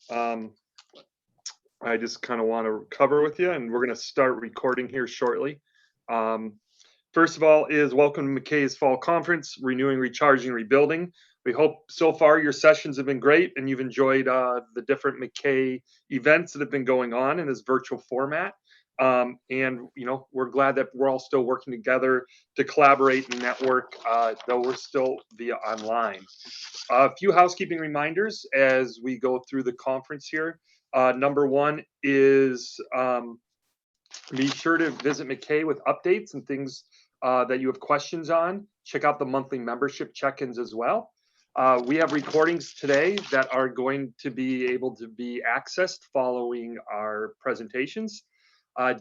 um, I just kind of want to cover with you, and we're going to start recording here shortly. Um, First of all is welcome to McKay's Fall Conference, Renewing, Recharging, Rebuilding. We hope so far your sessions have been great and you've enjoyed the different McKay events that have been going on in this virtual format. And we're glad that we're all still working together to collaborate and network, though we're still via online. A few housekeeping reminders as we go through the conference here. Number one is be sure to visit McKay with updates and things that you have questions on. Check out the monthly membership check-ins as well. We have recordings today that are going to be able to be accessed following our presentations.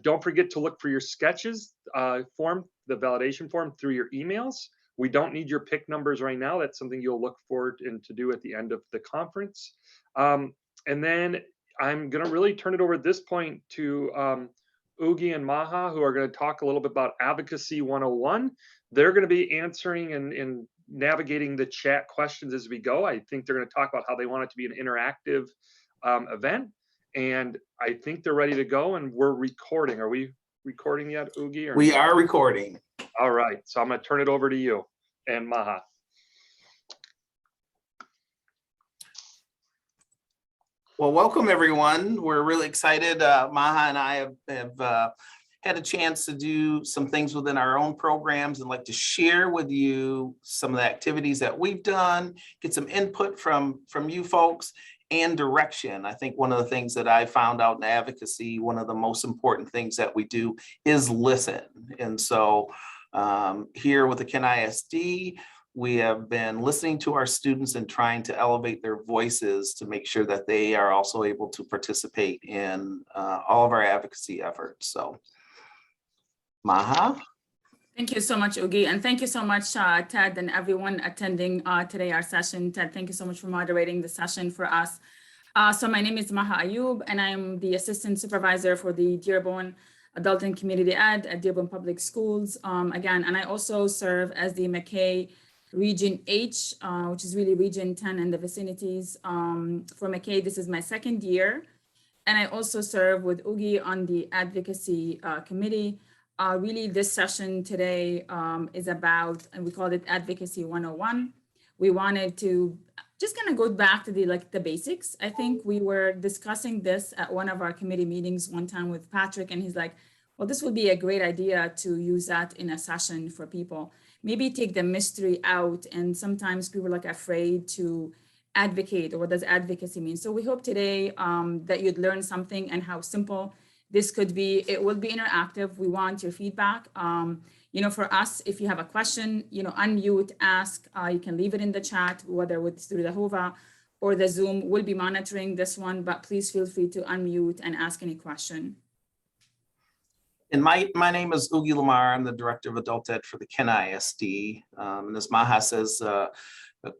Don't forget to look for your sketches form, the validation form, through your emails. We don't need your PIC numbers right now. That's something you'll look forward to do at the end of the conference. And then I'm going to really turn it over at this point to Oogie and Maha, who are going to talk a little bit about Advocacy 101. They're going to be answering and navigating the chat questions as we go. I think they're going to talk about how they want it to be an interactive event. And I think they're ready to go, and we're recording. Are we recording yet, Oogie? We are recording. All right. So I'm going to turn it over to you and Maha. Well, welcome everyone. We're really excited. Maha and I have had a chance to do some things within our own programs and like to share with you some of the activities that we've done, get some input from you folks and direction. I think one of the things that I found out in advocacy, one of the most important things that we do is listen. And so here with the Ken ISD, we have been listening to our students and trying to elevate their voices to make sure that they are also able to participate in all of our advocacy efforts. So, Maha. Thank you so much, Oogie, and thank you so much, Ted, and everyone attending today our session. Ted, thank you so much for moderating the session for us. So my name is Maha Ayub, and I'm the Assistant Supervisor for the Dearborn Adult and Community Ed at Dearborn Public Schools. Again, and I also serve as the McKay Region H, which is really Region 10 and the vicinities. For McKay, this is my second year. And I also serve with Oogie on the Advocacy Committee. Really, this session today is about, and we called it Advocacy 101. We wanted to just kind of go back to the basics. I think we were discussing this at one of our committee meetings one time with Patrick, and he's like, well, this would be a great idea to use that in a session for people. Maybe take the mystery out, and sometimes people are like afraid to advocate, or what does advocacy mean? So we hope today that you'd learn something and how simple this could be. It will be interactive. We want your feedback. For us, if you have a question, unmute, ask. You can leave it in the chat, whether it's through the HOVA or the Zoom. We'll be monitoring this one, but please feel free to unmute and ask any question. And my name is Oogie Lamar. I'm the Director of Adult Ed for the Ken ISD. And as Maha says, a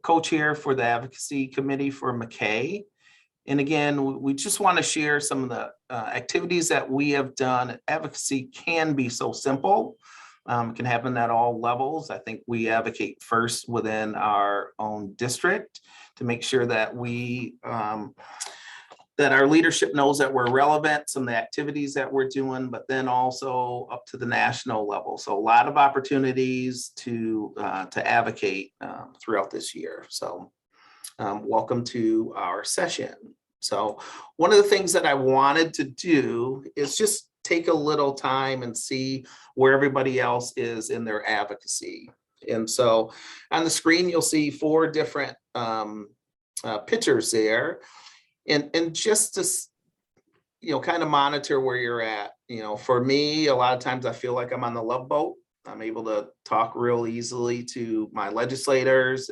co-chair for the Advocacy Committee for McKay. And again, we just want to share some of the activities that we have done. Advocacy can be so simple. It can happen at all levels. I think we advocate first within our own district to make sure that that our leadership knows that we're relevant, some of the activities that we're doing, but then also up to the national level. So a lot of opportunities to advocate throughout this year. So welcome to our session. So one of the things that I wanted to do is just take a little time and see where everybody else is in their advocacy. And so on the screen, you'll see 4 different pictures there. And just to, kind of monitor where you're at. For me, a lot of times I feel like I'm on the Love Boat. I'm able to talk real easily to my legislators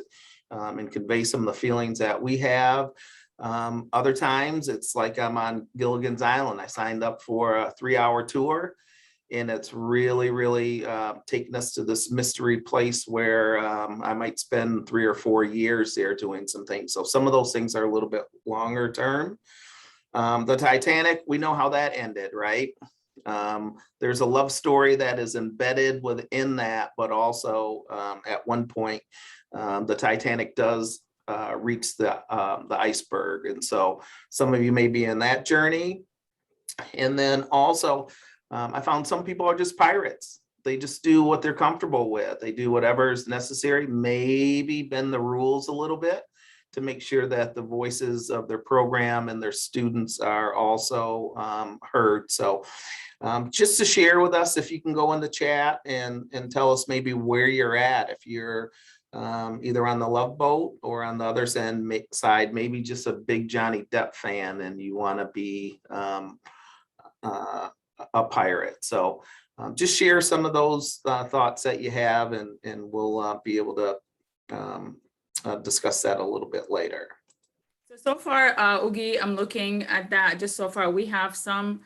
and convey some of the feelings that we have. Other times it's like I'm on Gilligan's Island. I signed up for a 3-hour tour, and it's really, really taking us to this mystery place where I might spend 3 or 4 years there doing some things. So some of those things are a little bit longer term. The Titanic, we know how that ended, right? There's a love story that is embedded within that, but also at one point, the Titanic does reach the iceberg. And so some of you may be in that journey. And then also, I found some people are just pirates. They just do what they're comfortable with. They do whatever is necessary, maybe bend the rules a little bit to make sure that the voices of their program and their students are also heard. So just to share with us, if you can go in the chat and tell us maybe where you're at, if you're either on the Love Boat or on the other side, maybe just a big Johnny Depp fan and you want to be a pirate. So just share some of those thoughts that you have, and we'll be able to discuss that a little bit later. So far, Oogie, I'm looking at that. Just so far, we have some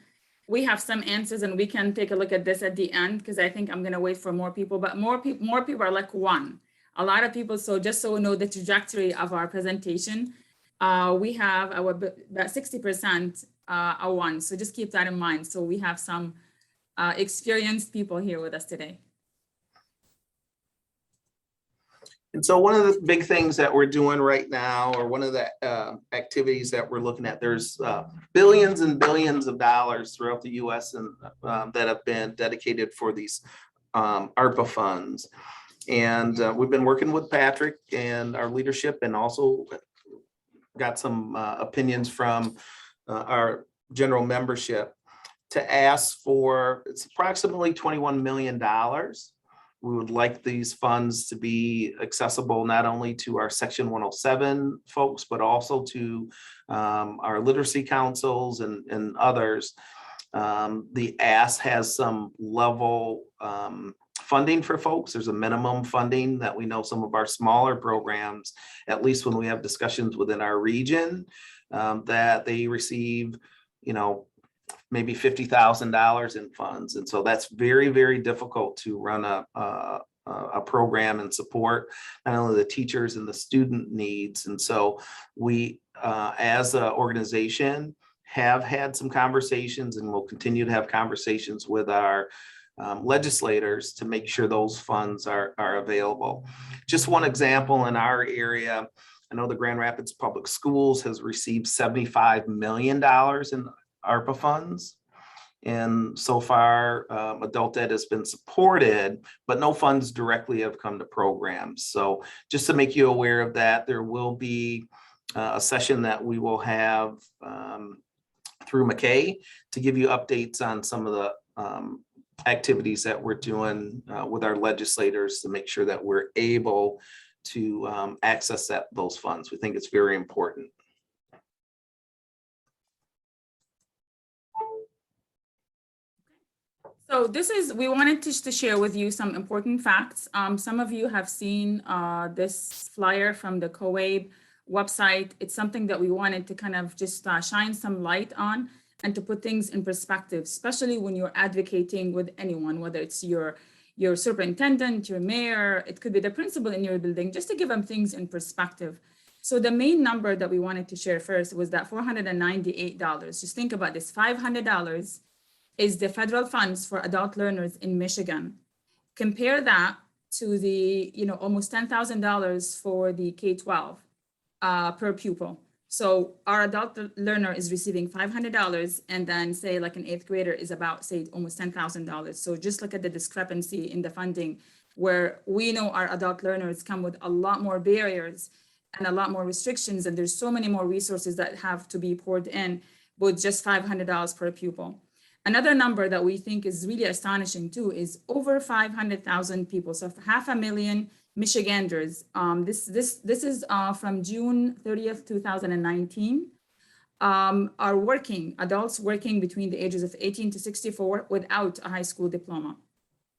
answers, and we can take a look at this at the end, because I think I'm going to wait for more people. But more people are like one. A lot of people. So just so we know the trajectory of our presentation, we have about 60% are one. So just keep that in mind. So we have some experienced people here with us today. And so one of the big things that we're doing right now, or one of the activities that we're looking at, there's billions and billions of dollars throughout the US and that have been dedicated for these ARPA funds. And we've been working with Patrick and our leadership, and also got some opinions from our general membership to ask for, it's approximately $21 million. We would like these funds to be accessible not only to our Section 107 folks, but also to our literacy councils and others. The ask has some level funding for folks. There's a minimum funding that we know some of our smaller programs, at least when we have discussions within our region, that they receive, maybe $50,000 in funds. And so that's very, very difficult to run a program and support not only the teachers and the student needs. And so we, as an organization, have had some conversations, and will continue to have conversations with our legislators to make sure those funds are available. Just one example in our area, I know the Grand Rapids Public Schools has received $75 million in ARPA funds. And so far, adult ed has been supported, but no funds directly have come to programs. So just to make you aware of that, there will be a session that we will have through McKay to give you updates on some of the activities that we're doing with our legislators to make sure that we're able to access those funds. We think it's very important. So we wanted to share with you some important facts. Some of you have seen this flyer from the COABE website. It's something that we wanted to kind of just shine some light on and to put things in perspective, especially when you're advocating with anyone, whether it's your superintendent, your mayor, it could be the principal in your building, just to give them things in perspective. So the main number that we wanted to share first was that $498. Just think about this, $500 is the federal funds for adult learners in Michigan. Compare that to the, almost $10,000 for the K-12 per pupil. So our adult learner is receiving $500, and then say like an 8th grader is about, say, almost $10,000. So just look at the discrepancy in the funding, where we know our adult learners come with a lot more barriers and a lot more restrictions, and there's so many more resources that have to be poured in with just $500 per pupil. Another number that we think is really astonishing too is over 500,000 people, so 500,000 Michiganders. This is from June 30th, 2019. Are working, adults working between the ages of 18 to 64 without a high school diploma.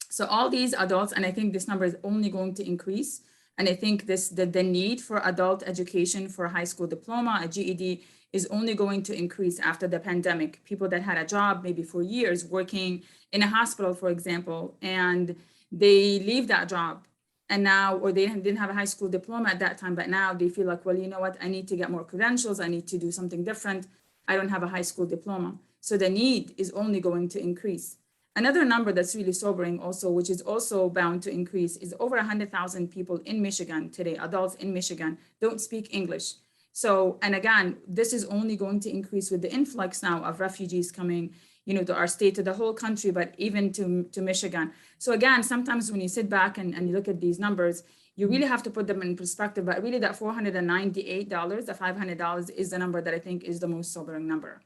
So all these adults, and I think this number is only going to increase. And I think the need for adult education for a high school diploma, a GED, is only going to increase after the pandemic. People that had a job maybe for years working in a hospital, for example, and they leave that job, and now, or they didn't have a high school diploma at that time, but now they feel like, well, you know what, I need to get more credentials, I need to do something different, I don't have a high school diploma. So the need is only going to increase. Another number that's really sobering also, which is also bound to increase, is over 100,000 people in Michigan today, adults in Michigan, don't speak English. So, and again, this is only going to increase with the influx now of refugees coming, to our state, to the whole country, but even to Michigan. So again, sometimes when you sit back and you look at these numbers, you really have to put them in perspective, but really that $498, the $500 is the number that I think is the most sobering number.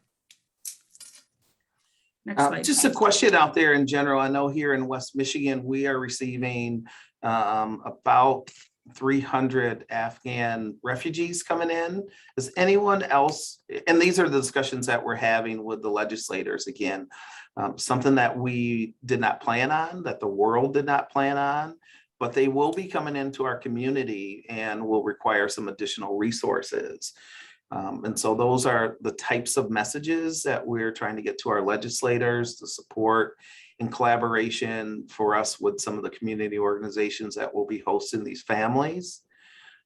Next slide. Just a question out there in general. I know here in West Michigan, we are receiving about 300 Afghan refugees coming in. Is anyone else, and these are the discussions that we're having with the legislators again, something that we did not plan on, that the world did not plan on, but they will be coming into our community and will require some additional resources. And so those are the types of messages that we're trying to get to our legislators to support in collaboration for us with some of the community organizations that will be hosting these families.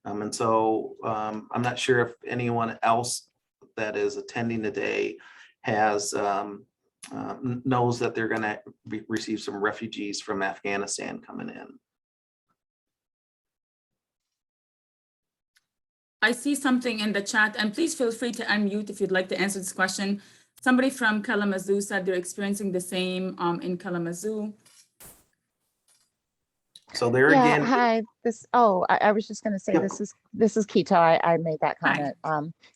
And so I'm not sure if anyone else that is attending today has knows that they're going to receive some refugees from Afghanistan coming in. I see something in the chat, and please feel free to unmute if you'd like to answer this question. Somebody from Kalamazoo said they're experiencing the same in Kalamazoo. So there Yeah, again. hi. I was just going to say, Yep. this is Keto. I made that comment.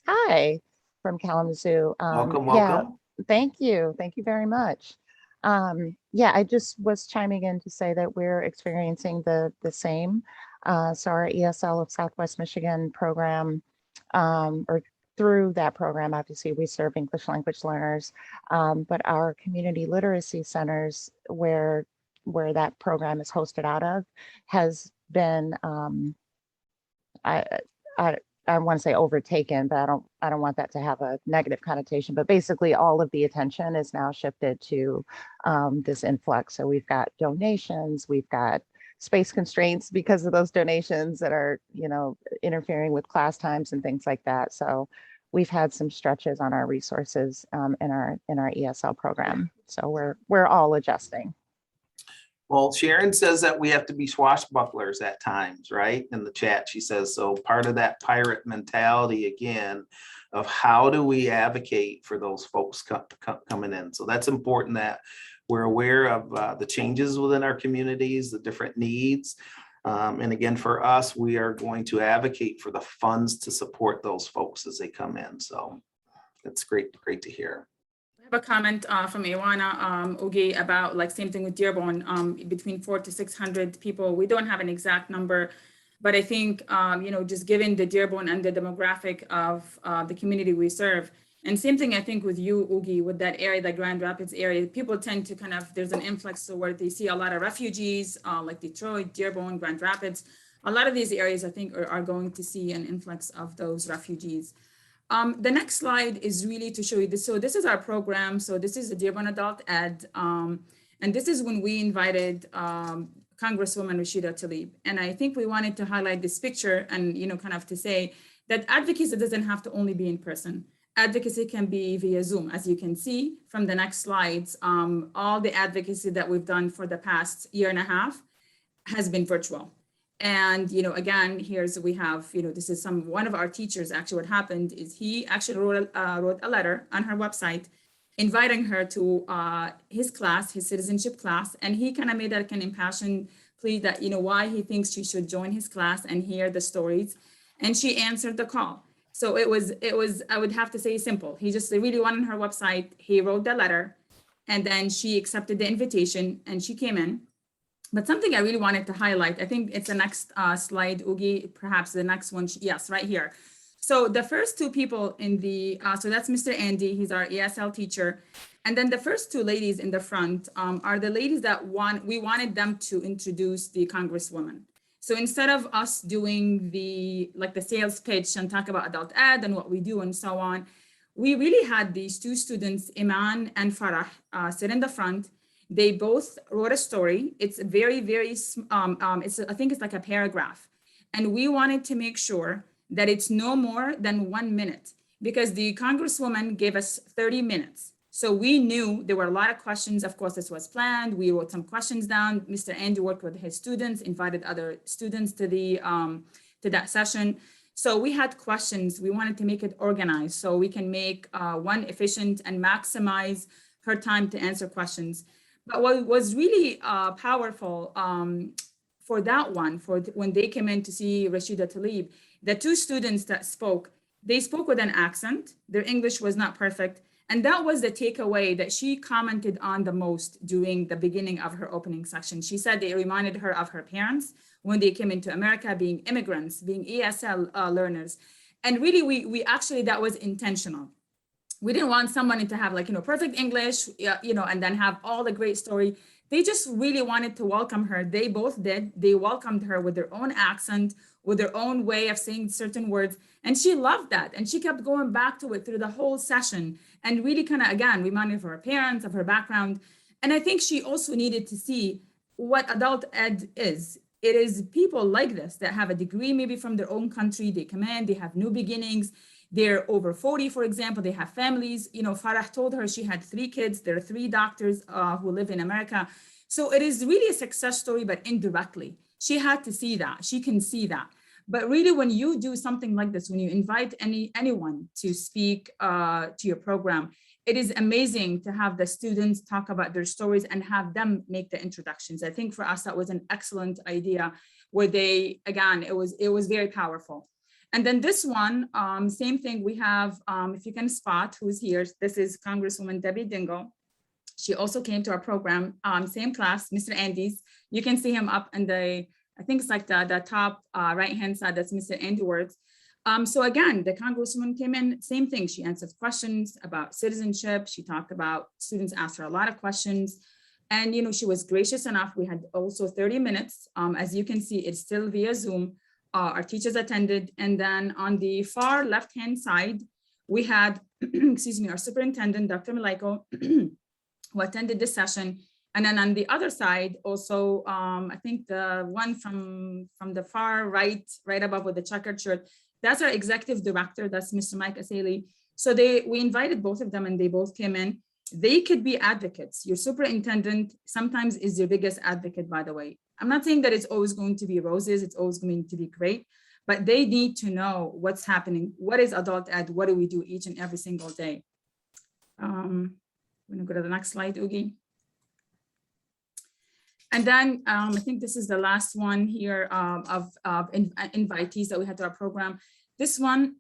Hi from Kalamazoo. Welcome, Yeah, welcome. thank you very much. Yeah, I just was chiming in to say that we're experiencing the same. So our ESL of Southwest Michigan program, or through that program, obviously we serve English language learners, but our community literacy centers where that program is hosted out of has been, I want to say overtaken, but I don't want that to have a negative connotation, but basically all of the attention is now shifted to this influx. So we've got donations, we've got space constraints because of those donations that are, interfering with class times and things like that. So we've had some stretches on our resources in our ESL program. So we're all adjusting. Well, Sharon says that we have to be swashbucklers at times, right? In the chat, she says, so part of that pirate mentality again of how do we advocate for those folks coming in? So that's important that we're aware of the changes within our communities, the different needs. And again, for us, we are going to advocate for the funds to support those folks as they come in. So that's great to hear. I have a comment from Iwana Oge about like same thing with Dearborn, between 400 to 600 people. We don't have an exact number, but I think, just given the Dearborn and the demographic of the community we serve, and same thing I think with you, Oogie, with that area, the Grand Rapids area, people tend to there's an influx to where they see a lot of refugees like Detroit, Dearborn, Grand Rapids. A lot of these areas I think are going to see an influx of those refugees. The next slide is really to show you this. So this is our program. So this is the Dearborn Adult Ed. And this is when we invited Congresswoman Rashida Tlaib. And I think we wanted to highlight this picture and, to say that advocacy doesn't have to only be in person. Advocacy can be via Zoom. As you can see from the next slides, all the advocacy that we've done for the past year and a half has been virtual. And, again, we have, this is one of our teachers. Actually, what happened is he actually wrote a letter on her website, inviting her to his class, his citizenship class. And he kind of made that impassioned plea that, why he thinks she should join his class and hear the stories. And she answered the call. So it was, I would have to say simple. He just really went on her website. He wrote the letter and then she accepted the invitation and she came in. But something I really wanted to highlight, I think it's the next slide, Oogie, perhaps the next one. Yes, right here. So the first two people in the, so that's Mr. Andy, he's our ESL teacher. And then the first two ladies in the front are the ladies that we wanted them to introduce the Congresswoman. So instead of us doing the sales pitch and talk about adult ed and what we do and so on, we really had these two students, Iman and Farah, sit in the front. They both wrote a story. It's very, very, I think it's like a paragraph. And we wanted to make sure that it's no more than 1 minute because the Congresswoman gave us 30 minutes. So we knew there were a lot of questions. Of course, this was planned. We wrote some questions down. Mr. Andy worked with his students, invited other students to that session. So we had questions. We wanted to make it organized so we can make one efficient and maximize her time to answer questions. But what was really powerful for that one, when they came in to see Rashida Tlaib, the two students that spoke, they spoke with an accent. Their English was not perfect. And that was the takeaway that she commented on the most during the beginning of her opening section. She said it reminded her of her parents when they came into America, being immigrants, being ESL learners. And really, we actually, that was intentional. We didn't want someone to have perfect English, and then have all the great story. They just really wanted to welcome her. They both did. They welcomed her with their own accent, with their own way of saying certain words. And she loved that. And she kept going back to it through the whole session and really kind of, again, reminded of her parents, of her background. And I think she also needed to see what adult ed is. It is people like this that have a degree, maybe from their own country. They come in, they have new beginnings. They're over 40, for example, they have families. Farah told her she had 3 kids. There are 3 doctors who live in America. So it is really a success story, but indirectly. She had to see that. She can see that. But really, when you do something like this, when you invite anyone to speak to your program, it is amazing to have the students talk about their stories and have them make the introductions. I think for us, that was an excellent idea where they, again, it was very powerful. And then this one, same thing, we have, if you can spot who's here, this is Congresswoman Debbie Dingell. She also came to our program, same class, Mr. Andy's. You can see him up in the, I think it's like the top right-hand side, that's Mr. Andy Words. So again, the Congresswoman came in, same thing. She answered questions about citizenship. She talked about, students asked her a lot of questions. And she was gracious enough. We had also 30 minutes. As you can see, it's still via Zoom. Our teachers attended. And then on the far left-hand side, we had, excuse me, our superintendent, Dr. Malaiko, who attended this session. And then on the other side, also, I think the one from the far right above with the checkered shirt, that's our executive director, that's Mr. Mike Asali. So we invited both of them and they both came in. They could be advocates. Your superintendent sometimes is your biggest advocate, by the way. I'm not saying that it's always going to be roses, it's always going to be great, but they need to know what's happening. What is adult ed? What do we do each and every single day? I'm gonna go to the next slide, Ugi. And then I think this is the last one here of invitees that we had to our program. This one,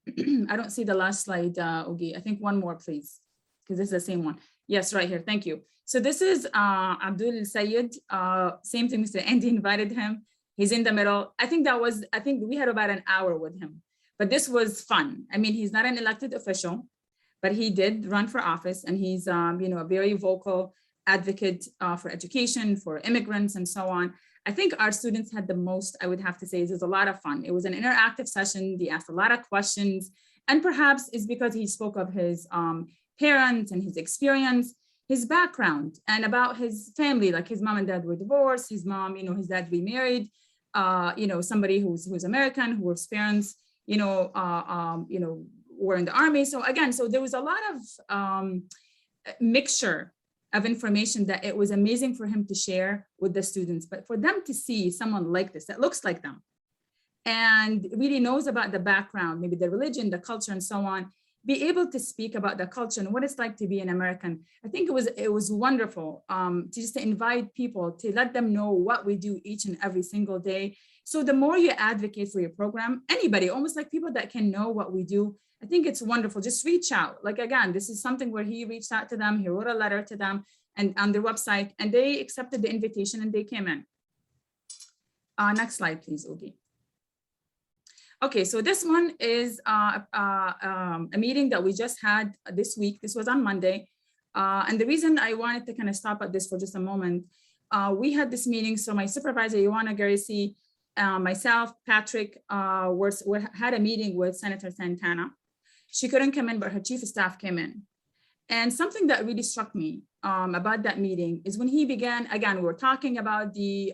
I don't see the last slide, Ugi. I think one more, please, because this is the same one. Yes, right here, thank you. So this is Abdul Sayed, same thing, Mr. Andy invited him. He's in the middle. I think we had about an hour with him, but this was fun. I mean, he's not an elected official, but he did run for office and he's a very vocal advocate for education, for immigrants and so on. I think our students had the most, I would have to say, it was a lot of fun. It was an interactive session. They asked a lot of questions, and perhaps it's because he spoke of his parents and his experience, his background, and about his family, like his mom and dad were divorced, his mom, his dad remarried, somebody who's American, whose parents, were in the army. So again, so there was a lot of mixture of information that it was amazing for him to share with the students, but for them to see someone like this, that looks like them, and really knows about the background, maybe the religion, the culture, and so on, be able to speak about the culture and what it's like to be an American. I think it was wonderful to just invite people, to let them know what we do each and every single day. So the more you advocate for your program, anybody, almost like people that can know what we do, I think it's wonderful. Just reach out. Like, again, this is something where he reached out to them. He wrote a letter to them and on their website, and they accepted the invitation and they came in. Next slide, please, Ugi. Okay, so this one is a meeting that we just had this week. This was on Monday. And the reason I wanted to kind of stop at this for just a moment, we had this meeting. So my supervisor, Ioana Garisi, myself, Patrick, had a meeting with Senator Santana. She couldn't come in, but her chief of staff came in. And something that really struck me about that meeting is when he began, again, we were talking about the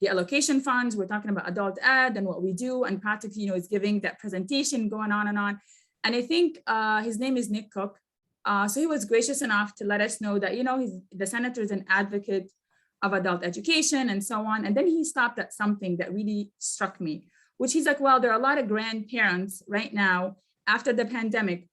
allocation funds, we're talking about adult ed and what we do, and Patrick, is giving that presentation, going on and on. And I think his name is Nick Cook. So he was gracious enough to let us know that, the senator is an advocate of adult education and so on. And then he stopped at something that really struck me, which he's like, well, there are a lot of grandparents right now after the pandemic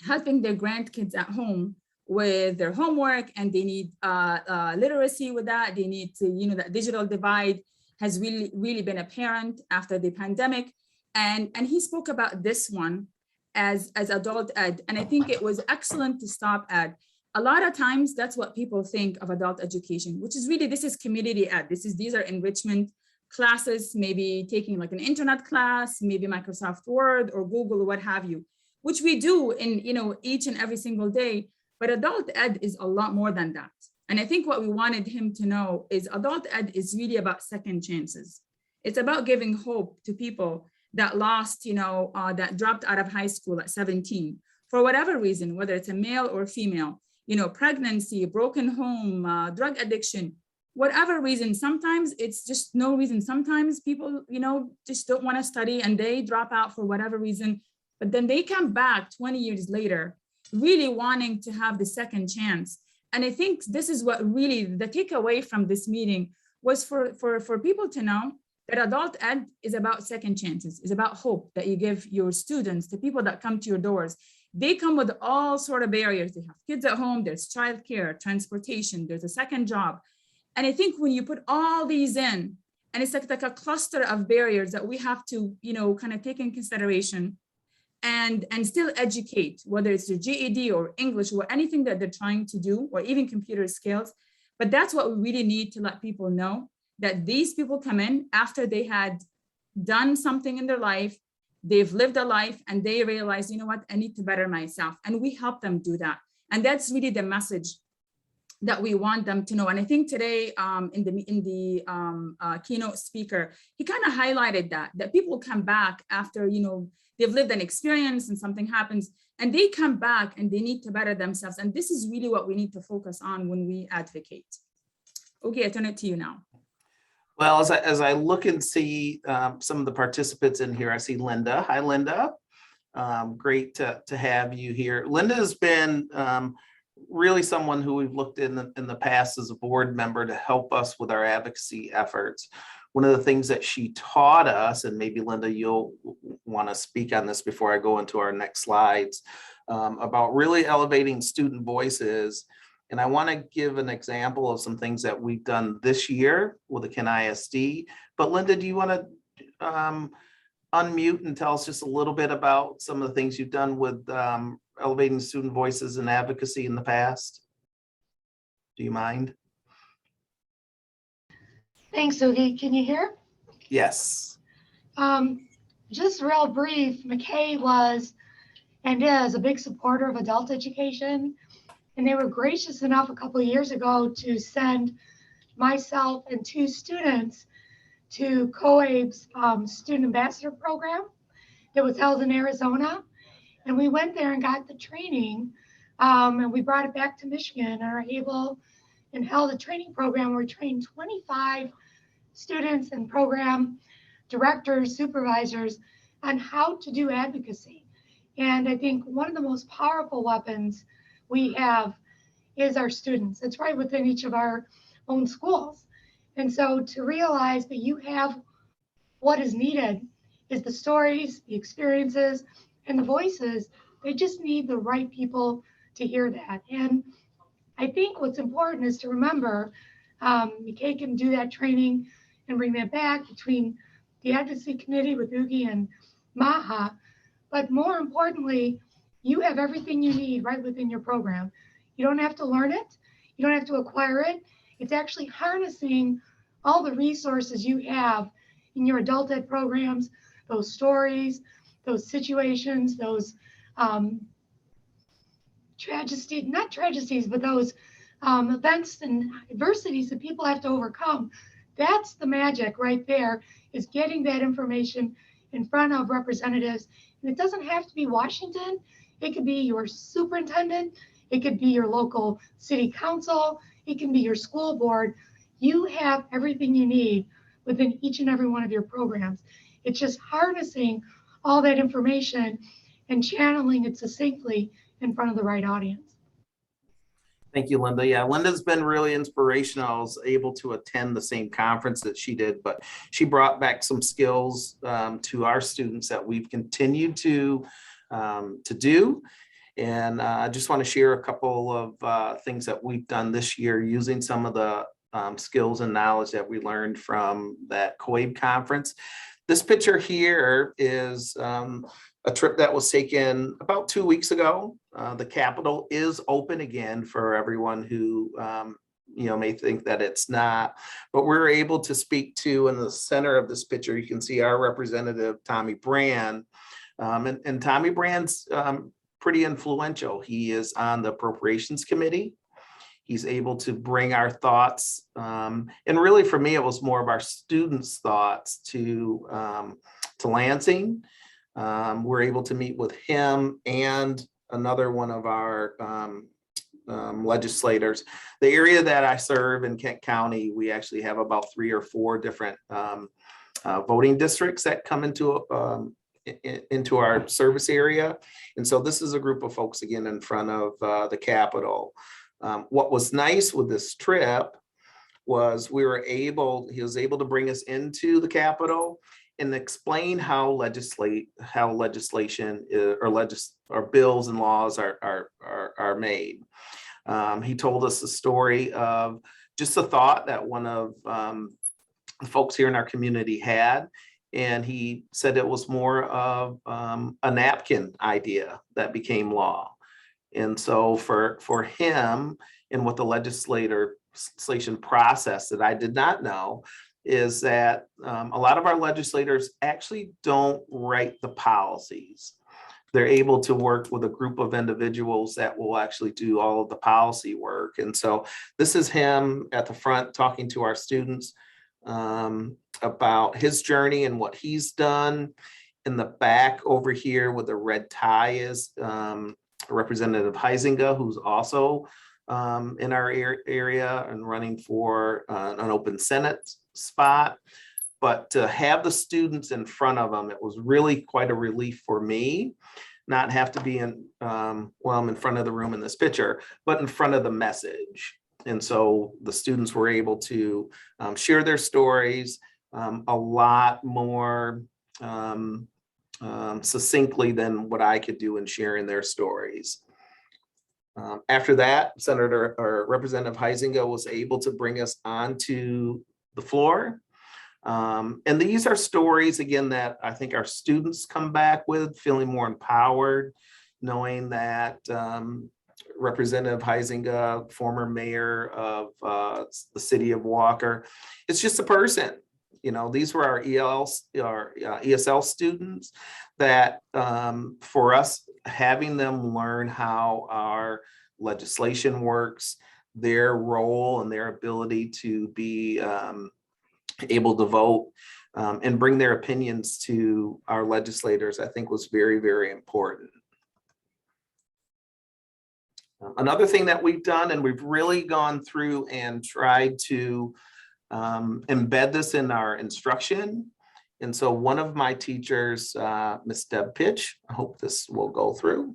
helping their grandkids at home with their homework, and they need literacy with that. They need to, that digital divide has really been apparent after the pandemic. And he spoke about this one as adult ed. And I think it was excellent to stop at. A lot of times that's what people think of adult education, which is really, this is community ed. These are enrichment classes, maybe taking like an internet class, maybe Microsoft Word or Google or what have you, which we do in, each and every single day. But adult ed is a lot more than that. And I think what we wanted him to know is adult ed is really about second chances. It's about giving hope to people that lost, that dropped out of high school at 17 for whatever reason, whether it's a male or female, pregnancy, broken home, drug addiction, whatever reason. Sometimes it's just no reason. Sometimes people, just don't want to study and they drop out for whatever reason, but then they come back 20 years later, really wanting to have the second chance. And I think this is what really the takeaway from this meeting was for people to know that adult ed is about second chances, is about hope that you give your students, the people that come to your doors. They come with all sort of barriers. They have kids at home, there's childcare, transportation, there's a second job. And I think when you put all these in, and it's like a cluster of barriers that we have to, kind of take in consideration and still educate, whether it's your GED or English or anything that they're trying to do, or even computer skills. But that's what we really need to let people know, that these people come in after they had done something in their life, they've lived a life, and they realize, what, I need to better myself. And we help them do that. And that's really the message that we want them to know. And I think today in the keynote speaker, he kind of highlighted that people come back after, they've lived an experience and something happens, and they come back and they need to better themselves. And this is really what we need to focus on when we advocate. Okay, I turn it to you now. Well, as I look and see some of the participants in here, I see Linda. Hi, Linda. Great to have you here. Linda has been really someone who we've looked in the past as a board member to help us with our advocacy efforts. One of the things that she taught us, and maybe Linda, you'll want to speak on this before I go into our next slides, about really elevating student voices. And I want to give an example of some things that we've done this year with the Ken ISD. But Linda, do you want to unmute and tell us just a little bit about some of the things you've done with elevating student voices and advocacy in the past? Do you mind? Thanks, Oogie. Can you hear? Yes. Just real brief, McKay was and is a big supporter of adult education. And they were gracious enough a couple of years ago to send myself and 2 students to COAB's Student Ambassador Program that was held in Arizona. And we went there and got the training, and we brought it back to Michigan and are able and held a training program where we trained 25 students and program directors, supervisors on how to do advocacy. And I think one of the most powerful weapons we have is our students. It's right within each of our own schools. And so to realize that you have what is needed is the stories, the experiences, and the voices. They just need the right people to hear that. And I think what's important is to remember, McKay can do that training and bring that back between the advocacy committee with Oogie and Maha. But more importantly, you have everything you need right within your program. You don't have to learn it. You don't have to acquire it. It's actually harnessing all the resources you have in your adult ed programs, those stories, those situations, those not tragedies, but those events and adversities that people have to overcome. That's the magic right there, is getting that information in front of representatives. And it doesn't have to be Washington. It could be your superintendent. It could be your local city council. It can be your school board. You have everything you need within each and every one of your programs. It's just harnessing all that information and channeling it succinctly in front of the right audience. Thank you, Linda. Yeah, Linda's been really inspirational. I was able to attend the same conference that she did, but she brought back some skills to our students that we've continued to do. And I just want to share a couple of things that we've done this year using some of the skills and knowledge that we learned from that COABE conference. This picture here is a trip that was taken about 2 weeks ago. The Capitol is open again for everyone who may think that it's not, but we're able to speak to, in the center of this picture, you can see our representative, Tommy Brand. And Tommy Brand's pretty influential. He is on the Appropriations Committee. He's able to bring our thoughts, and really for me, it was more of our students' thoughts to Lansing. We're able to meet with him and another one of our legislators. The area that I serve in Kent County, we actually have about 3 or 4 different voting districts that come into our service area. And so this is a group of folks again in front of the Capitol. What was nice with this trip was he was able to bring us into the Capitol and explain how legislation or bills and laws are made. He told us the story of just a thought that one of the folks here in our community had, and he said it was more of a napkin idea that became law. And so for him, and what the legislation process that I did not know, is that a lot of our legislators actually don't write the policies. They're able to work with a group of individuals that will actually do all of the policy work. And so this is him at the front talking to our students about his journey and what he's done. In the back over here with the red tie is Representative Huizinga, who's also in our area and running for an open Senate spot. But to have the students in front of them, it was really quite a relief for me, not have to be I'm in front of the room in this picture, but in front of the message. And so the students were able to share their stories a lot more succinctly than what I could do in sharing their stories. After that, Representative Huizinga was able to bring us onto the floor. And these are stories, again, that I think our students come back with, feeling more empowered, knowing that Representative Huizinga, former mayor of the city of Walker, it's just a person. These were our ESL students that for us, having them learn how our legislation works, their role and their ability to be able to vote and bring their opinions to our legislators, I think was very, very important. Another thing that we've done, and we've really gone through and tried to embed this in our instruction. And so one of my teachers, Miss Deb Pitch, I hope this will go through,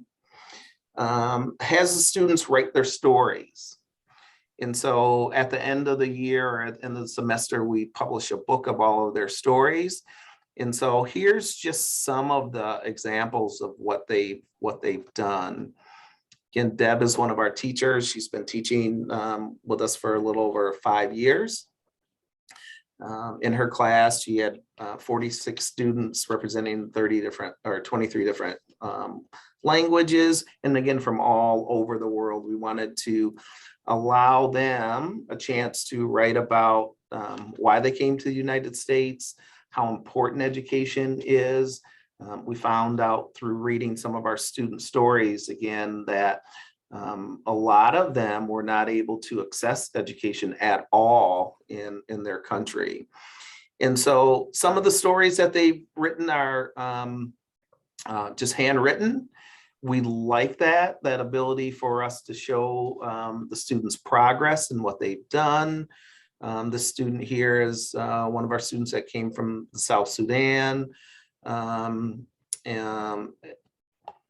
has the students write their stories. And so at the end of the year or at the end of the semester, we publish a book of all of their stories. And so here's just some of the examples of what they've done. Again, Deb is one of our teachers. She's been teaching with us for a little over 5 years. In her class, she had 46 students representing 23 different languages. And again, from all over the world, we wanted to allow them a chance to write about why they came to the United States, how important education is. We found out through reading some of our student stories, again, that a lot of them were not able to access education at all in their country. And so some of the stories that they've written are just handwritten. We like that ability for us to show the students' progress and what they've done. This student here is one of our students that came from the South Sudan.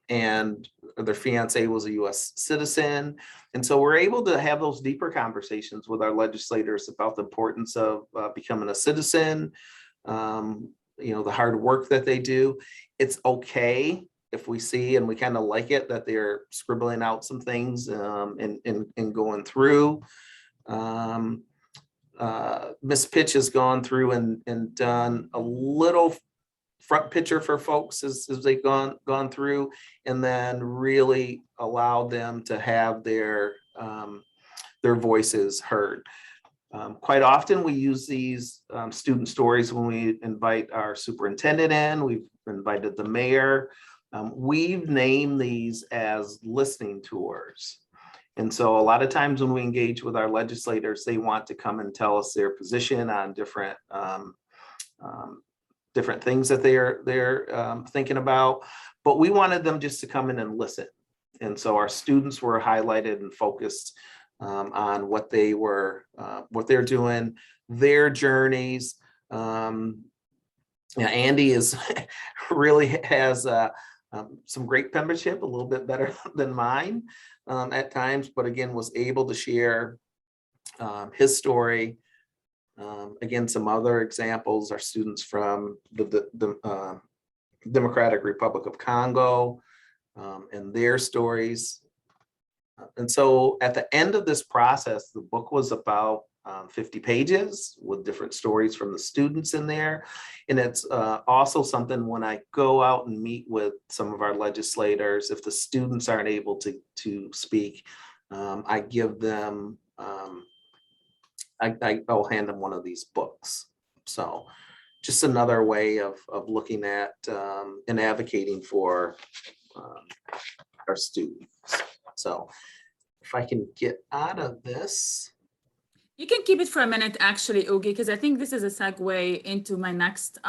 and their fiance was a US citizen. And so we're able to have those deeper conversations with our legislators about the importance of becoming a citizen, the hard work that they do. It's okay if we see and we kind of like it that they're scribbling out some things and going through. Miss Pitch has gone through and done a little front picture for folks as they've gone through, and then really allowed them to have their voices heard. Quite often we use these student stories when we invite our superintendent in. We've invited the mayor. We've named these as listening tours. And so a lot of times when we engage with our legislators, they want to come and tell us their position on different things that they're thinking about, but we wanted them just to come in and listen. And so our students were highlighted and focused on what they're doing, their journeys. Andy is really has some great penmanship, a little bit better than mine at times, but again, was able to share his story. Again, some other examples are students from the Democratic Republic of Congo and their stories. And so at the end of this process, the book was about 50 pages with different stories from the students in there. And it's also something when I go out and meet with some of our legislators, if the students aren't able to speak, I give them, I'll hand them one of these books. So just another way of looking at and advocating for our students. So if I can get out of this. You can keep it for a minute, actually, Oogie, because I think this is a segue into my next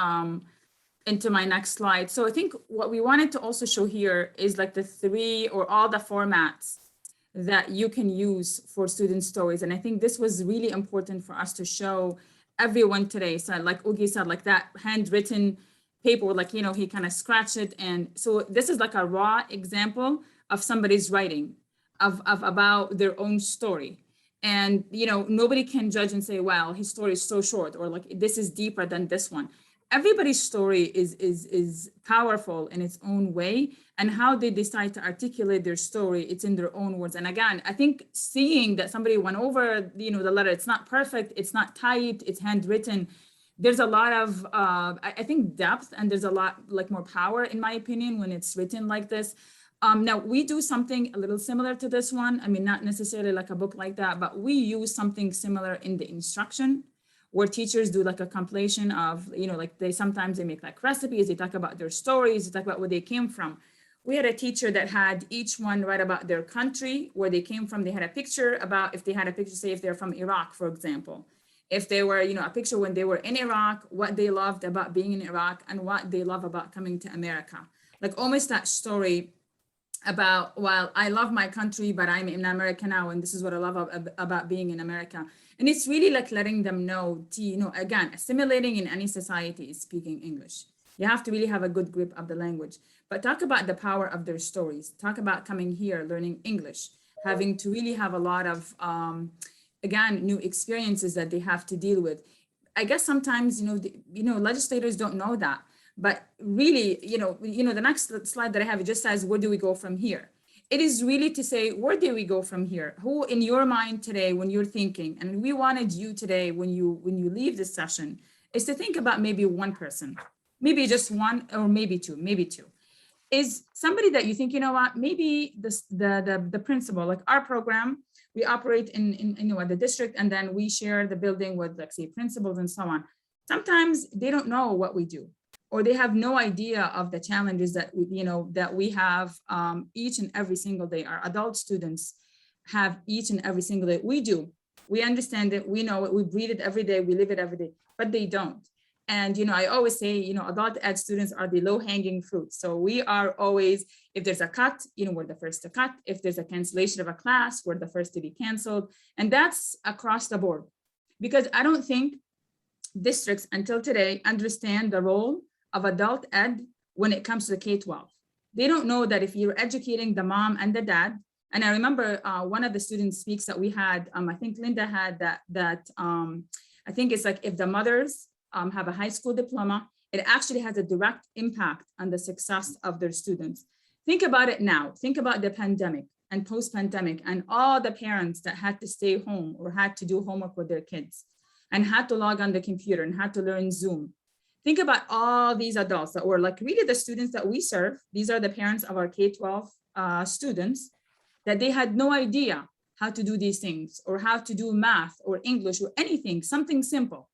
slide. So I think what we wanted to also show here is like the three or all the formats that you can use for student stories. And I think this was really important for us to show everyone today. So like Oogie said, like that handwritten paper, like, he kind of scratched it. And so this is like a raw example of somebody's writing about their own story. And, nobody can judge and say, well, his story is so short, or like, this is deeper than this one. Everybody's story is powerful in its own way, and how they decide to articulate their story, it's in their own words. And again, I think seeing that somebody went over, the letter, it's not perfect, it's not typed, it's handwritten. There's a lot of, I think, depth, and there's a lot like more power, in my opinion, when it's written like this. Now we do something a little similar to this one. I mean, not necessarily like a book like that, but we use something similar in the instruction, where teachers do like a compilation of, like sometimes they make like recipes, they talk about their stories, they talk about where they came from. We had a teacher that had each one write about their country, where they came from. They had a picture about, if they had a picture, say if they're from Iraq, for example, if they were, a picture when they were in Iraq, what they loved about being in Iraq, and what they love about coming to America. Like almost that story about, well, I love my country, but I'm in America now, and this is what I love about being in America. And it's really like letting them know, again, assimilating in any society is speaking English. You have to really have a good grip of the language, but talk about the power of their stories. Talk about coming here, learning English, having to really have a lot of, again, new experiences that they have to deal with. I guess sometimes, legislators don't know that. But really, the next slide that I have, it just says, where do we go from here? It is really to say, where do we go from here? Who in your mind today, when you're thinking, and we wanted you today, when you leave this session, is to think about maybe one person, maybe just one, or maybe two, is somebody that you think, maybe the principal, like our program, we operate in the district, and then we share the building with, like, say, principals and so on. Sometimes they don't know what we do, or they have no idea of the challenges that we have each and every single day. Our adult students have each and every single day. We do. We understand it. We know it. We breathe it every day. We live it every day, but they don't. And, I always say, adult ed students are the low-hanging fruit. So we are always, if there's a cut, we're the first to cut. If there's a cancellation of a class, we're the first to be canceled. And that's across the board, because I don't think districts until today understand the role of adult ed when it comes to the K-12. They don't know that if you're educating the mom and the dad, and I remember one of the student speaks that we had, I think Linda had that I think it's like if the mothers have a high school diploma, it actually has a direct impact on the success of their students. Think about it now. Think about the pandemic and post-pandemic and all the parents that had to stay home or had to do homework with their kids and had to log on the computer and had to learn Zoom. Think about all these adults that were like really the students that we serve. These are the parents of our K-12 students that they had no idea how to do these things or how to do math or English or anything, something simple.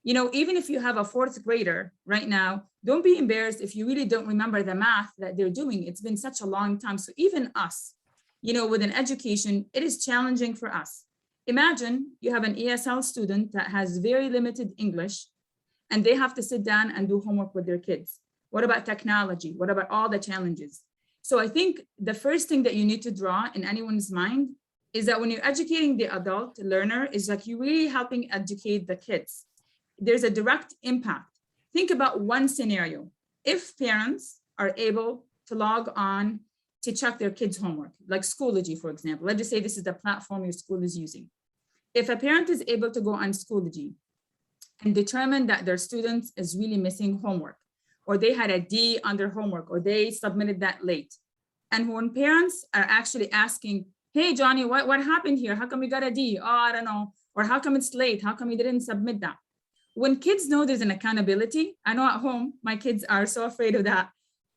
You know, even if you have a fourth grader right now, don't be embarrassed if you really don't remember the math that they're doing. It's been such a long time. So even us, you know, with an education, it is challenging for us. Imagine you have an ESL student that has very limited English and they have to sit down and do homework with their kids. What about technology? What about all the challenges? So I think the first thing that you need to draw in anyone's mind is that when you're educating the adult learner, is like you're really helping educate the kids. There's a direct impact. Think about one scenario. If parents are able to log on to check their kids' homework, like Schoology, for example, let's just say this is the platform your school is using. If a parent is able to go on Schoology and determine that their student is really missing homework, or they had a D on their homework, or they submitted that late. And when parents are actually asking, hey, Johnny, what happened here? How come you got a D? Oh, I don't know. Or how come it's late? How come you didn't submit that? When kids know there's an accountability, I know at home, my kids are so afraid of that.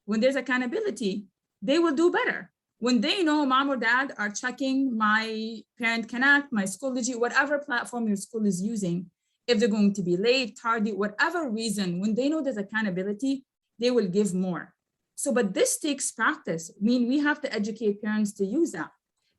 When there's accountability, they will do better. When they know mom or dad are checking my Parent Connect, my Schoology, whatever platform your school is using, if they're going to be late, tardy, whatever reason, when they know there's accountability, they will give more. So, but this takes practice. I mean, we have to educate parents to use that.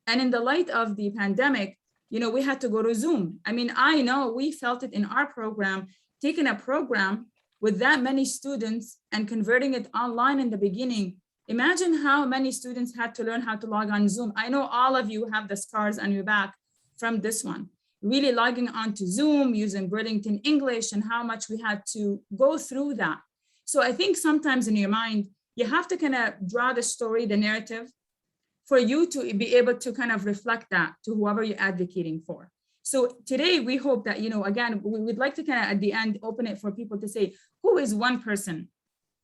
And in the light of the pandemic, you know, we had to go to Zoom. I mean, I know we felt it in our program, taking a program with that many students and converting it online in the beginning. Imagine how many students had to learn how to log on Zoom. I know all of you have the scars on your back from this one. Really logging on to Zoom, using Burlington English, and how much we had to go through that. So I think sometimes in your mind, you have to kind of draw the story, the narrative, for you to be able to kind of reflect that to whoever you're advocating for. So today we hope that, you know, again, we would like to kind of at the end open it for people to say, who is one person?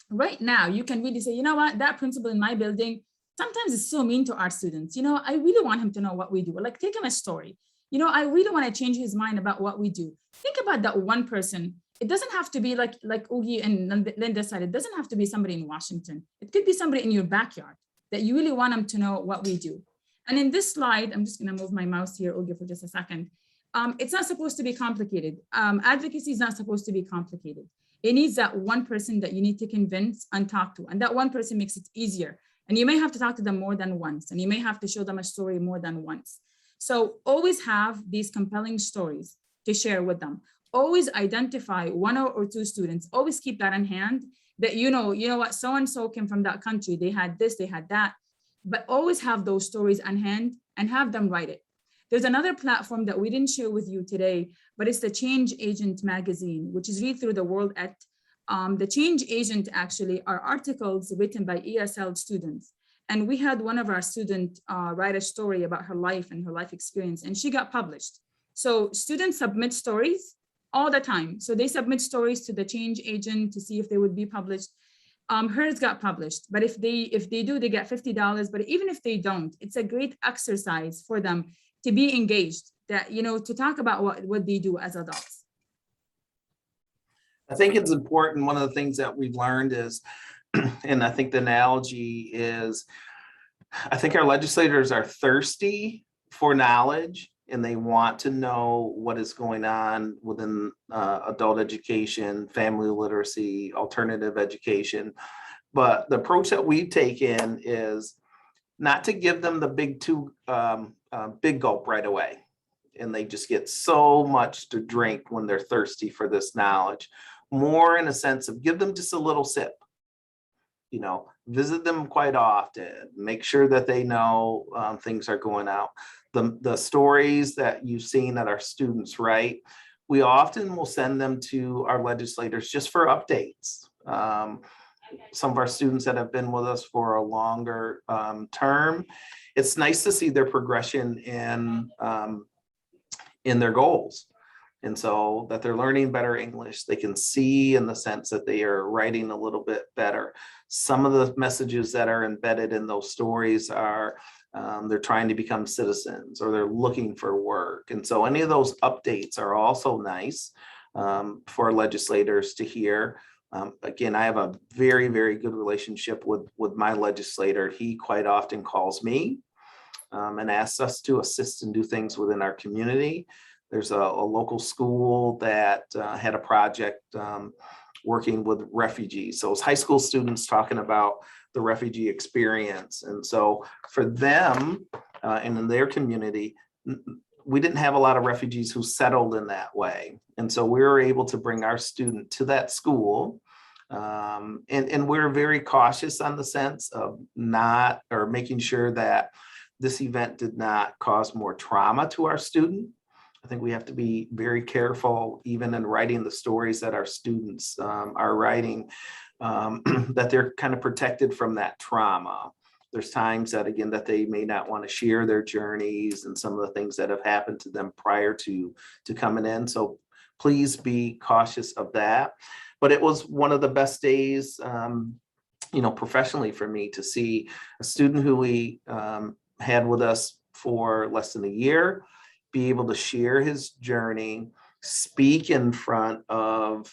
Right now, you can really say, you know what, that principal in my building sometimes is so mean to our students. You know, I really want him to know what we do. Like, take him a story. You know, I really want to change his mind about what we do. Think about that one person. It doesn't have to be like Oogie and Linda said, it doesn't have to be somebody in Washington. It could be somebody in your backyard that you really want them to know what we do. And in this slide, I'm just going to move my mouse here, Oogie, for just a second. It's not supposed to be complicated. Advocacy is not supposed to be complicated. It needs that one person that you need to convince and talk to. And that one person makes it easier. And you may have to talk to them more than once. And you may have to show them a story more than once. So always have these compelling stories to share with them. Always identify one or two students. Always keep that in hand, that you know what, so-and-so came from that country. They had this, they had that. But always have those stories on hand and have them write it. There's another platform that we didn't share with you today, but it's the Change Agent magazine, which is read through the World at. The Change Agent actually are articles written by ESL students. And we had one of our students write a story about her life and her life experience, and she got published. So students submit stories all the time. So they submit stories to the Change Agent to see if they would be published. Hers got published, but if they do, they get $50. But even if they don't, it's a great exercise for them to be engaged, that, you know, to talk about what they do as adults. I think it's important. One of the things that we've learned is, and I think the analogy is, I think our legislators are thirsty for knowledge and they want to know what is going on within adult education, family literacy, alternative education. But the approach that we've taken is not to give them the big gulp right away. And they just get so much to drink when they're thirsty for this knowledge. More in a sense of give them just a little sip. You know, visit them quite often, make sure that they know things are going out. The stories that you've seen that our students write, we often will send them to our legislators just for updates. some of our students that have been with us for a longer term, it's nice to see their progression in their goals. And so that they're learning better English, they can see in the sense that they are writing a little bit better. Some of the messages that are embedded in those stories are they're trying to become citizens or they're looking for work. And so any of those updates are also nice for legislators to hear. Again, I have a very, very good relationship with my legislator. He quite often calls me and asks us to assist and do things within our community. There's a local school that had a project working with refugees. So it's high school students talking about the refugee experience. And so for them and in their community, we didn't have a lot of refugees who settled in that way. And so we were able to bring our student to that school. And we're very cautious on the sense of not, or making sure that this event did not cause more trauma to our student. I think we have to be very careful, even in writing the stories that our students are writing, that they're kind of protected from that trauma. There's times that, again, that they may not want to share their journeys and some of the things that have happened to them prior to coming in. So please be cautious of that. But it was one of the best days, professionally for me to see a student who we had with us for less than a year be able to share his journey, speak in front of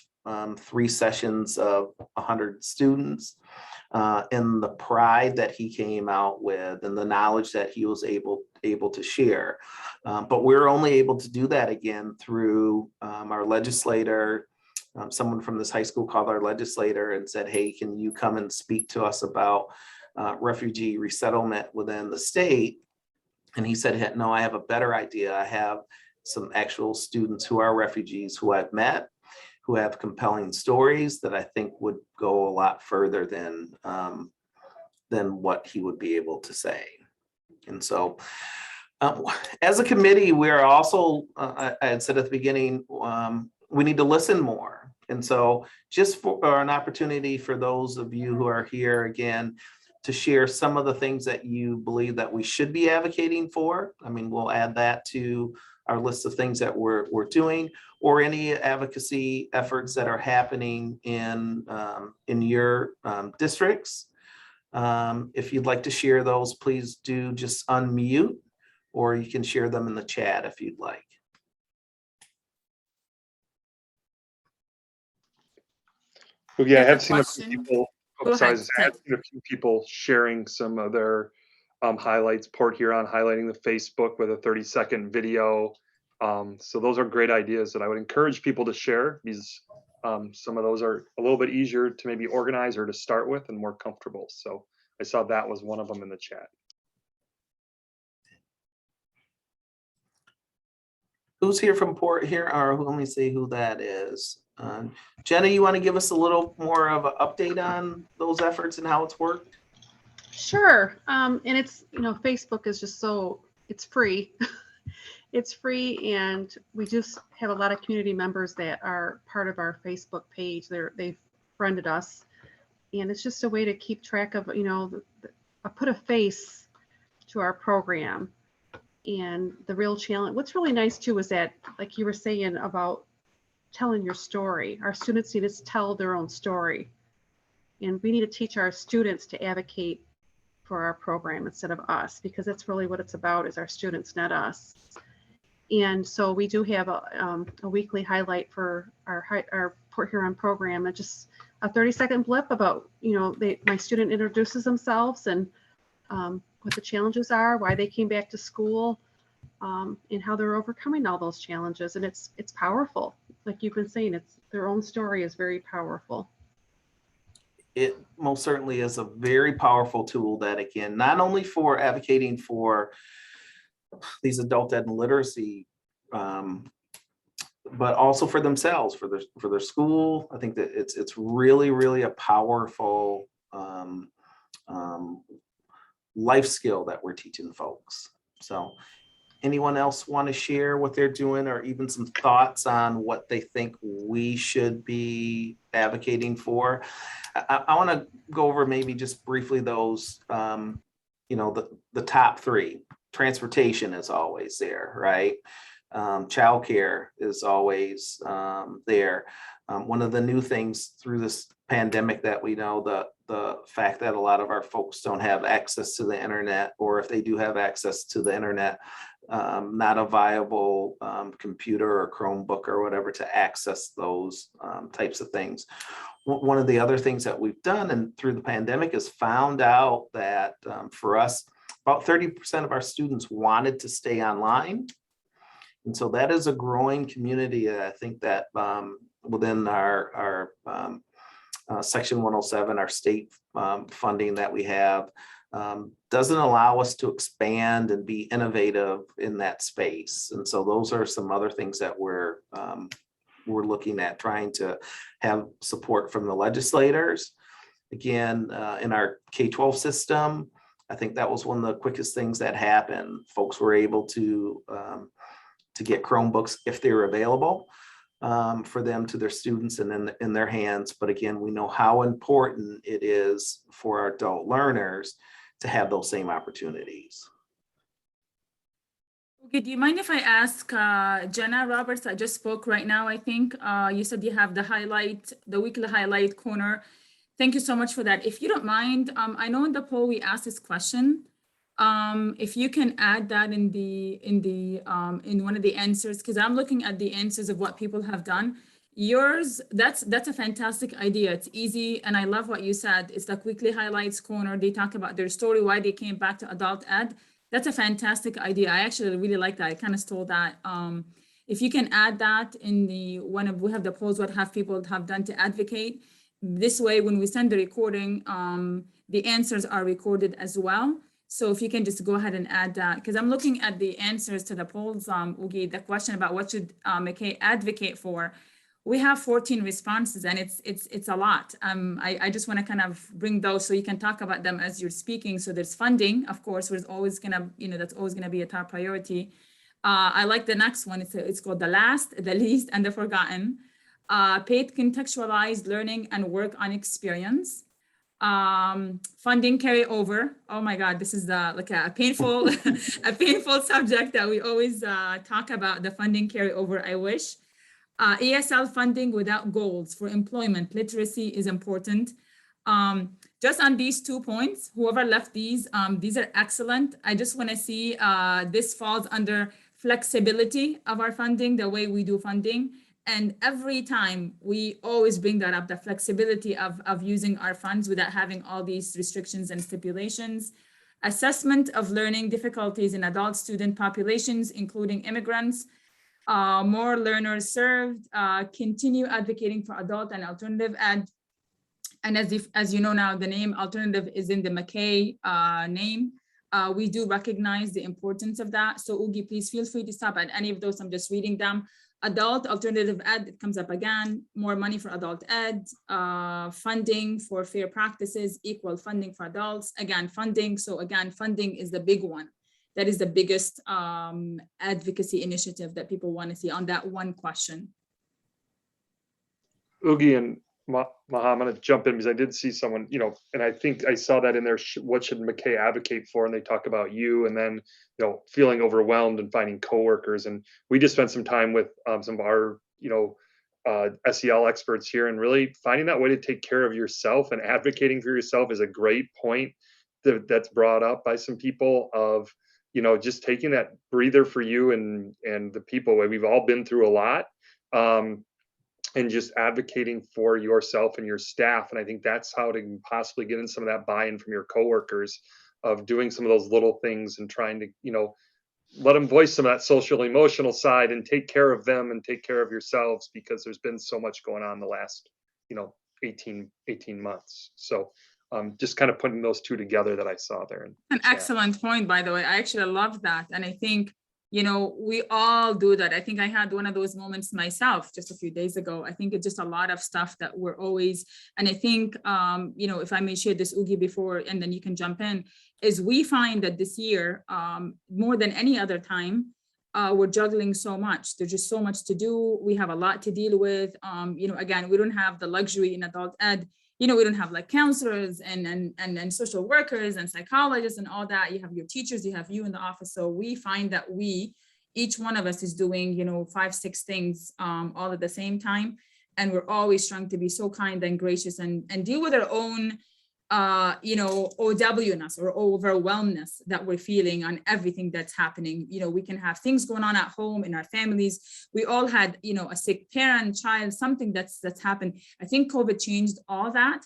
3 sessions of 100 students, and the pride that he came out with and the knowledge that he was able to share. But we're only able to do that again through our legislator. Someone from this high school called our legislator and said, hey, can you come and speak to us about refugee resettlement within the state? And he said, no, I have a better idea. I have some actual students who are refugees who I've met, who have compelling stories that I think would go a lot further than what he would be able to say. And so as a committee, we're also, I had said at the beginning, we need to listen more. And so just for an opportunity for those of you who are here again, to share some of the things that you believe that we should be advocating for. I mean, we'll add that to our list of things that we're doing, or any advocacy efforts that are happening in your districts. If you'd like to share those, please do just unmute, or you can share them in the chat if you'd like. Well, yeah, I There's a have seen a few question. people. Go Sorry, ahead, I have Ted. seen a few people sharing some of their highlights. Port Huron highlighting the Facebook with a 30-second video. So those are great ideas that I would encourage people to share. These some of those are a little bit easier to maybe organize or to start with and more comfortable. So I saw that was one of them in the chat. Who's here from Port Huron, or let me see who that is. Jenna, you want to give us a little more of an update on those efforts and how it's worked? Sure. And it's, Facebook is just it's free. It's free, and we just have a lot of community members that are part of our Facebook page. They've friended us, and it's just a way to keep track of, put a face to our program. And the real challenge, what's really nice too, is that, like you were saying about telling your story, our students need to tell their own story. And we need to teach our students to advocate for our program instead of us, because that's really what it's about, is our students, not us. And so we do have a weekly highlight for our Port Huron program, and just a 30-second blip about, my student introduces themselves and what the challenges are, why they came back to school, and how they're overcoming all those challenges. And it's powerful. Like you've been saying, their own story is very powerful. It most certainly is a very powerful tool that, again, not only for advocating for these adult ed and literacy, but also for themselves, for their school. I think that it's really, really a powerful life skill that we're teaching folks. So anyone else want to share what they're doing, or even some thoughts on what they think we should be advocating for. I want to go over maybe just briefly those, the top three. Transportation is always there, right? Childcare is always there. One of the new things through this pandemic that we know, the fact that a lot of our folks don't have access to the internet, or if they do have access to the internet, not a viable computer or Chromebook or whatever to access those types of things. One of the other things that we've done and through the pandemic is found out that for us, about 30% of our students wanted to stay online. And so that is a growing community. I think that within our Section 107, our state funding that we have, doesn't allow us to expand and be innovative in that space. And so those are some other things that we're looking at, trying to have support from the legislators. Again, in our K-12 system, I think that was one of the quickest things that happened. Folks were able to get Chromebooks if they were available for them to their students and in their hands. But again, we know how important it is for our adult learners to have those same opportunities. Okay, do you mind if I ask Jenna Roberts? I just spoke right now, I think. You said you have the weekly highlight corner. Thank you so much for that. If you don't mind, I know in the poll we asked this question. If you can add that in one of the answers, because I'm looking at the answers of what people have done. Yours, that's a fantastic idea. It's easy, and I love what you said. It's like weekly highlights corner. They talk about their story, why they came back to adult ed. That's a fantastic idea. I actually really like that. I kind of stole that. If you can add that in we have the polls, what have people have done to advocate. This way, when we send the recording, the answers are recorded as well. So if you can just go ahead and add that, because I'm looking at the answers to the polls, Ugi, the question about what should McKay advocate for. We have 14 responses, and it's a lot. I just want to kind of bring those so you can talk about them as you're speaking. So there's funding, of course, there's always gonna, that's always gonna be a top priority. I like the next one. It's called the last, the least, and the forgotten. Paid contextualized learning and work on experience. Funding carryover. Oh my God, this is like a painful, a painful subject that we always talk about, the funding carryover, I wish. ESL funding without goals for employment literacy is important. Just on these 2 points, whoever left these are excellent. I just want to see this falls under flexibility of our funding, the way we do funding. And every time we always bring that up, the flexibility of using our funds without having all these restrictions and stipulations. Assessment of learning difficulties in adult student populations, including immigrants. More learners served, continue advocating for adult and alternative ed. And as you know now, the name alternative is in the McKay name. We do recognize the importance of that. So Ugi, please feel free to stop at any of those. I'm just reading them. Adult alternative ed, it comes up again. More money for adult ed, funding for fair practices, equal funding for adults. Again, funding. So again, funding is the big one. That is the biggest advocacy initiative that people want to see on that one question. Ugi and Maha, I'm going to jump in because I did see someone, and I think I saw that in there. What should McKay advocate for? And they talk about you, and then, feeling overwhelmed and finding coworkers. And we just spent some time with some of our, SEL experts here, and really finding that way to take care of yourself and advocating for yourself is a great point that's brought up by some people of, just taking that breather for you and the people. We've all been through a lot. And just advocating for yourself and your staff. And I think that's how to possibly get in some of that buy-in from your coworkers of doing some of those little things and trying to, let them voice some of that social emotional side and take care of them and take care of yourselves, because there's been so much going on the last, 18 months. So just kind of putting those two together that I saw there. An excellent point, by the way. I actually love that. And I think, we all do that. I think I had one of those moments myself just a few days ago. I think it's just a lot of stuff that we're always, and I think, if I may share this, Ugi, before, and then you can jump in, is we find that this year, more than any other time, we're juggling so much. There's just so much to do. We have a lot to deal with. Again, we don't have the luxury in adult ed. We don't have like counselors and social workers and psychologists and all that. You have your teachers, you have you in the office. So we find that each one of us is doing, 5, 6 things all at the same time. And we're always trying to be so kind and gracious and deal with our own, OW-ness or overwhelmness that we're feeling on everything that's happening. We can have things going on at home, in our families. We all had, a sick parent, child, something that's happened. I think COVID changed all that.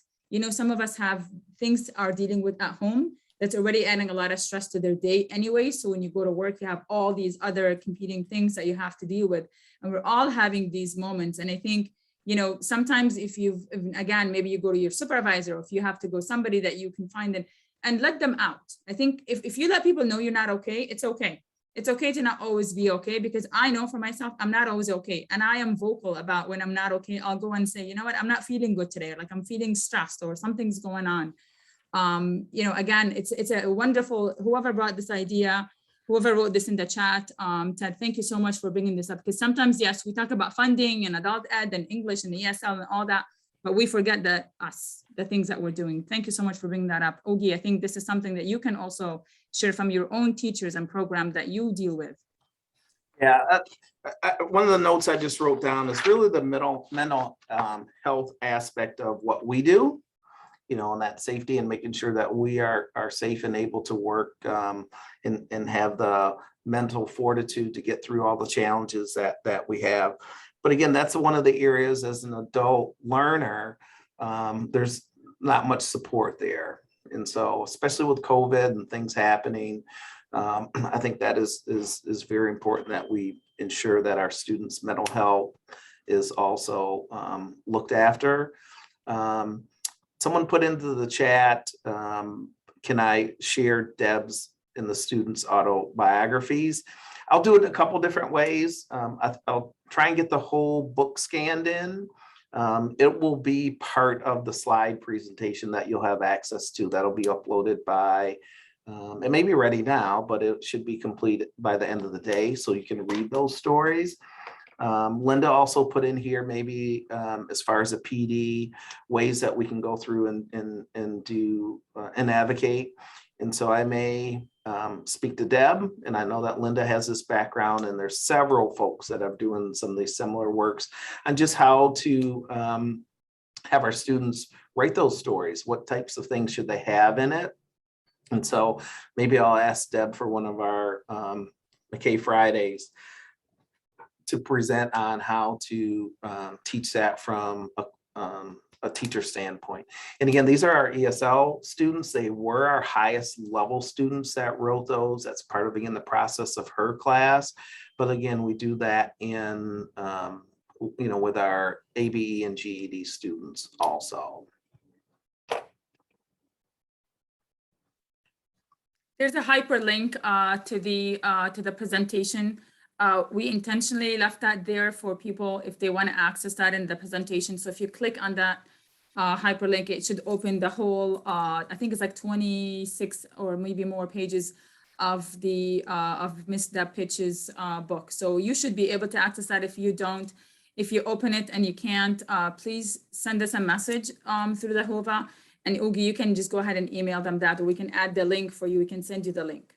Some of us have things are dealing with at home that's already adding a lot of stress to their day anyway. So when you go to work, you have all these other competing things that you have to deal with. And we're all having these moments. And I think, sometimes again, maybe you go to your supervisor, or if you have to go somebody that you can find and let them out. I think if you let people know you're not okay, it's okay. It's okay to not always be okay, because I know for myself, I'm not always okay. And I am vocal about when I'm not okay. I'll go and say, you know what, I'm not feeling good today. Like I'm feeling stressed or something's going on. Again, it's a wonderful, whoever brought this idea, whoever wrote this in the chat, Ted, thank you so much for bringing this up, because sometimes, yes, we talk about funding and adult ed and English and the ESL and all that, but we forget the things that we're doing. Thank you so much for bringing that up. Ogie, I think this is something that you can also share from your own teachers and program that you deal with. Yeah, one of the notes I just wrote down is really the mental health aspect of what we do. And that safety and making sure that we are safe and able to work and have the mental fortitude to get through all the challenges that we have. But again, that's one of the areas as an adult learner, there's not much support there. And so, especially with COVID and things happening, I think that is very important that we ensure that our students' mental health is also looked after. Someone put into the chat, can I share Deb's and the students' autobiographies? I'll do it a couple different ways. I'll try and get the whole book scanned in. It will be part of the slide presentation that you'll have access to. That'll be uploaded by, it may be ready now, but it should be completed by the end of the day so you can read those stories. Linda also put in here maybe as far as a PD, ways that we can go through and do and advocate. And so I may speak to Deb, and I know that Linda has this background, and there's several folks that are doing some of these similar works on just how to have our students write those stories. What types of things should they have in it? And so maybe I'll ask Deb for one of our McKay Fridays to present on how to teach that from a teacher standpoint. And again, these are our ESL students. They were our highest level students that wrote those. That's part of, again, the process of her class. But again, we do that in, with our ABE and GED students also. There's a hyperlink to the presentation. We intentionally left that there for people if they want to access that in the presentation. So if you click on that hyperlink, it should open the whole, I think it's like 26 or maybe more pages of the of Miss Deb Pitch's book. So you should be able to access that. If you don't, if you open it and you can't, please send us a message through the HOVA. And Oogie, you can just go ahead and email them that, or we can add the link for you. We can send you the link.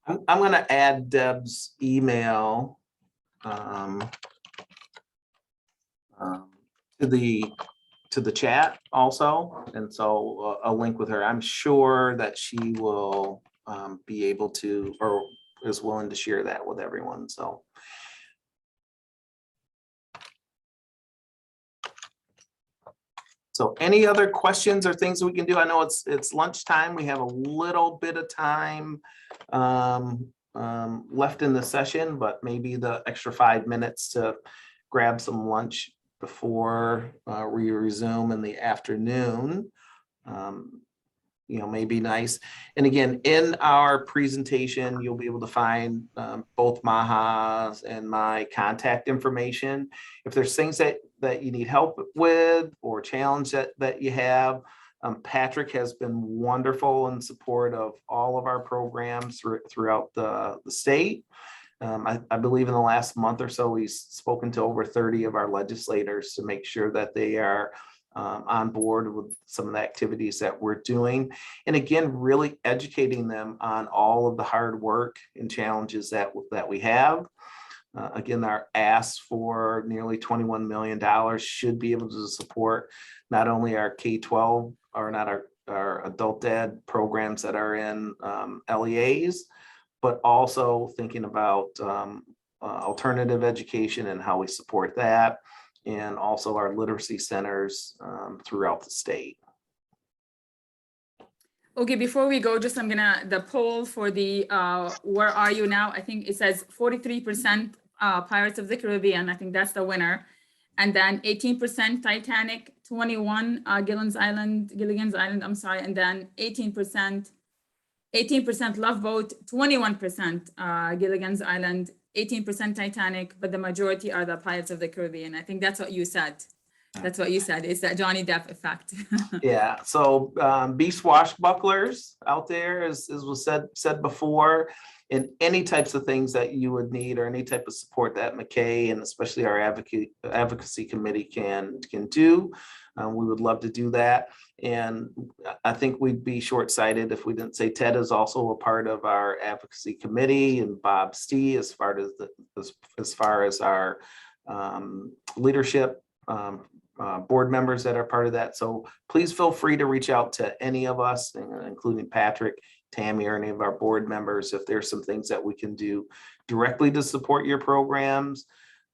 I'm going to add Deb's email to the chat also, and so a link with her. I'm sure that she will be able to, or is willing to share that with everyone. So any other questions or things that we can do? I know it's lunchtime. We have a little bit of time left in the session, but maybe the extra 5 minutes to grab some lunch before we resume in the afternoon, may be nice. And again, in our presentation, you'll be able to find both Maha's and my contact information. If there's things that you need help with or challenge that you have, Patrick has been wonderful in support of all of our programs throughout the state. I believe in the last month or so, we've spoken to over 30 of our legislators to make sure that they are on board with some of the activities that we're doing. And again, really educating them on all of the hard work and challenges that we have. Again, our ask for nearly $21 million should be able to support not only our K-12 or not our adult ed programs that are in LEAs, but also thinking about alternative education and how we support that, and also our literacy centers throughout the state. Okay, before we go, just the poll for the where are you now? I think it says 43% Pirates of the Caribbean. I think that's the winner. And then 18% Titanic, 21 Gilligan's Island, I'm sorry, and then 18% Love Boat, 21% Gilligan's Island, 18% Titanic, but the majority are the Pirates of the Caribbean. I think that's what you said. That's what you said. It's that Johnny Depp effect. Yeah. So be swashbucklers out there, as was said before, and any types of things that you would need or any type of support that McKay and especially our advocacy committee can do. We would love to do that. And I think we'd be short-sighted if we didn't say Ted is also a part of our advocacy committee, and Bob Stee as far as our leadership board members that are part of that. So please feel free to reach out to any of us, including Patrick, Tammy, or any of our board members if there's some things that we can do directly to support your programs.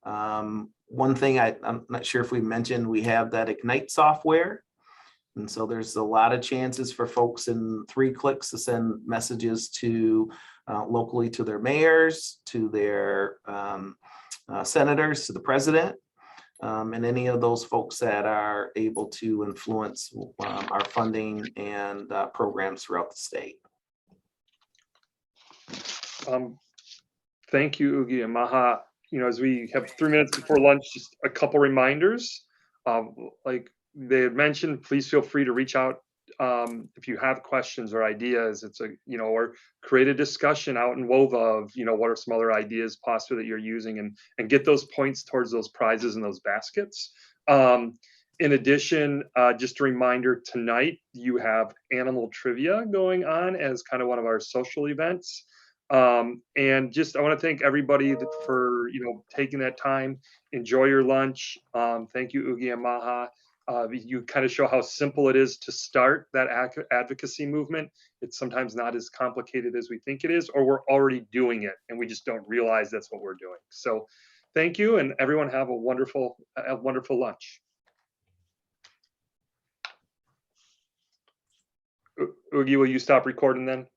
One thing I'm not sure if we mentioned, we have that Ignite software. And so there's a lot of chances for folks in 3 clicks to send messages to locally to their mayors, to their senators, to the president, and any of those folks that are able to influence our funding and programs throughout the state. Thank you, Oogie and Maha. As we have 3 minutes before lunch, just a couple reminders. Like they had mentioned, please feel free to reach out if you have questions or ideas. It's or create a discussion out in WOVA of, what are some other ideas possibly that you're using, and get those points towards those prizes in those baskets. In addition, just a reminder, tonight you have animal trivia going on as kind of one of our social events. And just, I want to thank everybody for, taking that time. Enjoy your lunch. Thank you, Oogie and Maha. You kind of show how simple it is to start that advocacy movement. It's sometimes not as complicated as we think it is, or we're already doing it and we just don't realize that's what we're doing. So thank you, and everyone have a wonderful lunch. Oogie, will you stop recording then?